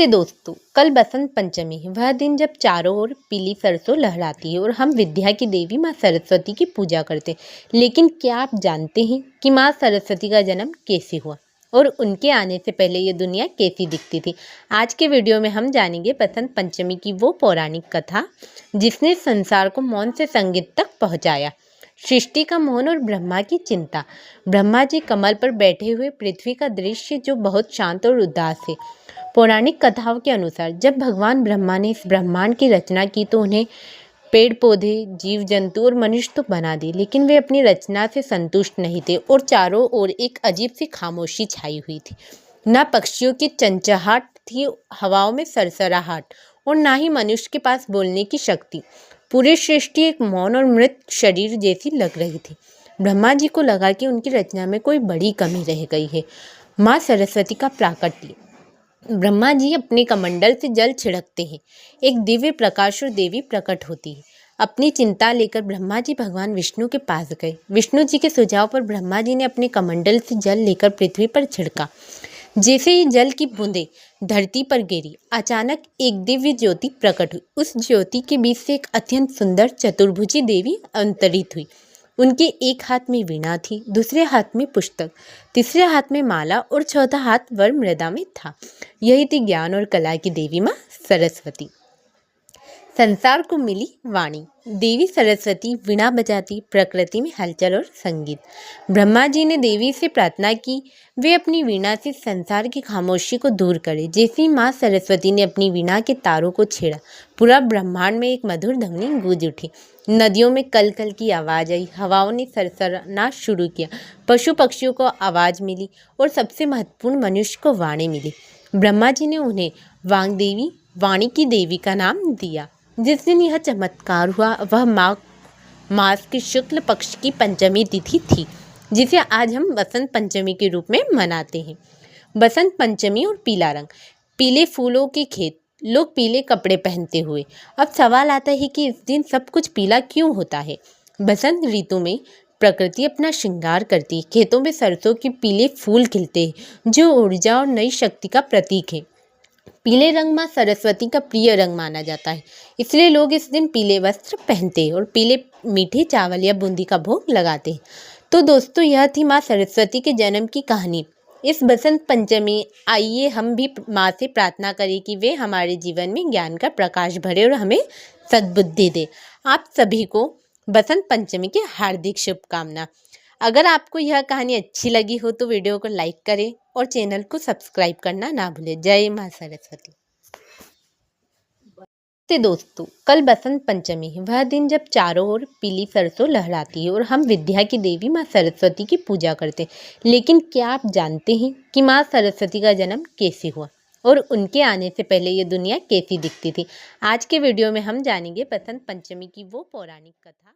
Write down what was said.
नमस्ते दोस्तों। कल बसंत पंचमी है, वह दिन जब चारों ओर पीली सरसों लहराती है और हम विद्या की देवी माँ सरस्वती की पूजा करते हैं। लेकिन क्या आप जानते हैं कि माँ सरस्वती का जन्म कैसे हुआ और उनके आने से पहले ये दुनिया कैसी दिखती थी? आज के वीडियो में हम जानेंगे बसंत पंचमी की वो पौराणिक कथा जिसने संसार को मौन से संगीत तक पहुँचाया। सृष्टि का मौन और ब्रह्मा की चिंता। ब्रह्मा जी कमल पर बैठे हुए पृथ्वी का दृश्य जो बहुत शांत और उदास है। पौराणिक कथाओं के अनुसार जब भगवान ब्रह्मा ने इस ब्रह्मांड की रचना की तो उन्हें पेड़ पौधे, जीव जंतु और मनुष्य तो बना दिए, लेकिन वे अपनी रचना से संतुष्ट नहीं थे और चारों ओर एक अजीब सी खामोशी छाई हुई थी। न पक्षियों की चंचहाट थी, हवाओं में सरसराहट, और ना ही मनुष्य के पास बोलने की शक्ति। पूरी सृष्टि एक मौन और मृत शरीर जैसी लग रही थी। ब्रह्मा जी को लगा कि उनकी रचना में कोई बड़ी कमी रह गई है। माँ सरस्वती का प्राकट्य। ब्रह्मा जी अपने कमंडल से जल छिड़कते हैं, एक दिव्य प्रकाश और देवी प्रकट होती है। अपनी चिंता लेकर ब्रह्मा जी भगवान विष्णु के पास गए। विष्णु जी के सुझाव पर ब्रह्मा जी ने अपने कमंडल से जल लेकर पृथ्वी पर छिड़का। जैसे ही जल की बूंदें धरती पर गिरी, अचानक एक दिव्य ज्योति प्रकट हुई। उस ज्योति के बीच से एक अत्यंत सुंदर चतुर्भुजी देवी अवतरित हुई। उनके एक हाथ में वीणा थी, दूसरे हाथ में पुस्तक, तीसरे हाथ में माला और चौथा हाथ वर मृदा में था। यही थी ज्ञान और कला की देवी माँ सरस्वती। संसार को मिली वाणी। देवी सरस्वती वीणा बजाती, प्रकृति में हलचल और संगीत। ब्रह्मा जी ने देवी से प्रार्थना की वे अपनी वीणा से संसार की खामोशी को दूर करे। जैसे ही माँ सरस्वती ने अपनी वीणा के तारों को छेड़ा, पूरा ब्रह्मांड में एक मधुर ध्वनि गूंज उठी। नदियों में कल कल की आवाज़ आई, हवाओं ने सरसराना शुरू किया, पशु पक्षियों को आवाज़ मिली और सबसे महत्वपूर्ण मनुष्य को वाणी मिली। ब्रह्मा जी ने उन्हें वाग्देवी, वाणी की देवी का नाम दिया। जिस दिन यह चमत्कार हुआ वह मास के शुक्ल पक्ष की पंचमी तिथि थी, जिसे आज हम बसंत पंचमी के रूप में मनाते हैं। बसंत पंचमी और पीला रंग। पीले फूलों के खेत, लोग पीले कपड़े पहनते हुए। अब सवाल आता है कि इस दिन सब कुछ पीला क्यों होता है? बसंत ऋतु में प्रकृति अपना श्रृंगार करती है। खेतों में सरसों के पीले फूल खिलते हैं जो ऊर्जा और नई शक्ति का प्रतीक है। पीले रंग माँ सरस्वती का प्रिय रंग माना जाता है, इसलिए लोग इस दिन पीले वस्त्र पहनते हैं और पीले मीठे चावल या बूंदी का भोग लगाते हैं। तो दोस्तों, यह थी माँ सरस्वती के जन्म की कहानी। इस बसंत पंचमी आइए हम भी माँ से प्रार्थना करें कि वे हमारे जीवन में ज्ञान का प्रकाश भरे और हमें सद्बुद्धि दे। आप सभी को बसंत पंचमी की हार्दिक शुभकामना। अगर आपको यह कहानी अच्छी लगी हो तो वीडियो को लाइक करें और चैनल को सब्सक्राइब करना ना भूलें। जय माँ सरस्वती। दोस्तों, कल बसंत पंचमी है, वह दिन जब चारों ओर पीली सरसों लहराती है और हम विद्या की देवी माँ सरस्वती की पूजा करते हैं। लेकिन क्या आप जानते हैं कि माँ सरस्वती का जन्म कैसे हुआ और उनके आने से पहले ये दुनिया कैसी दिखती थी? आज के वीडियो में हम जानेंगे बसंत पंचमी की वो पौराणिक कथा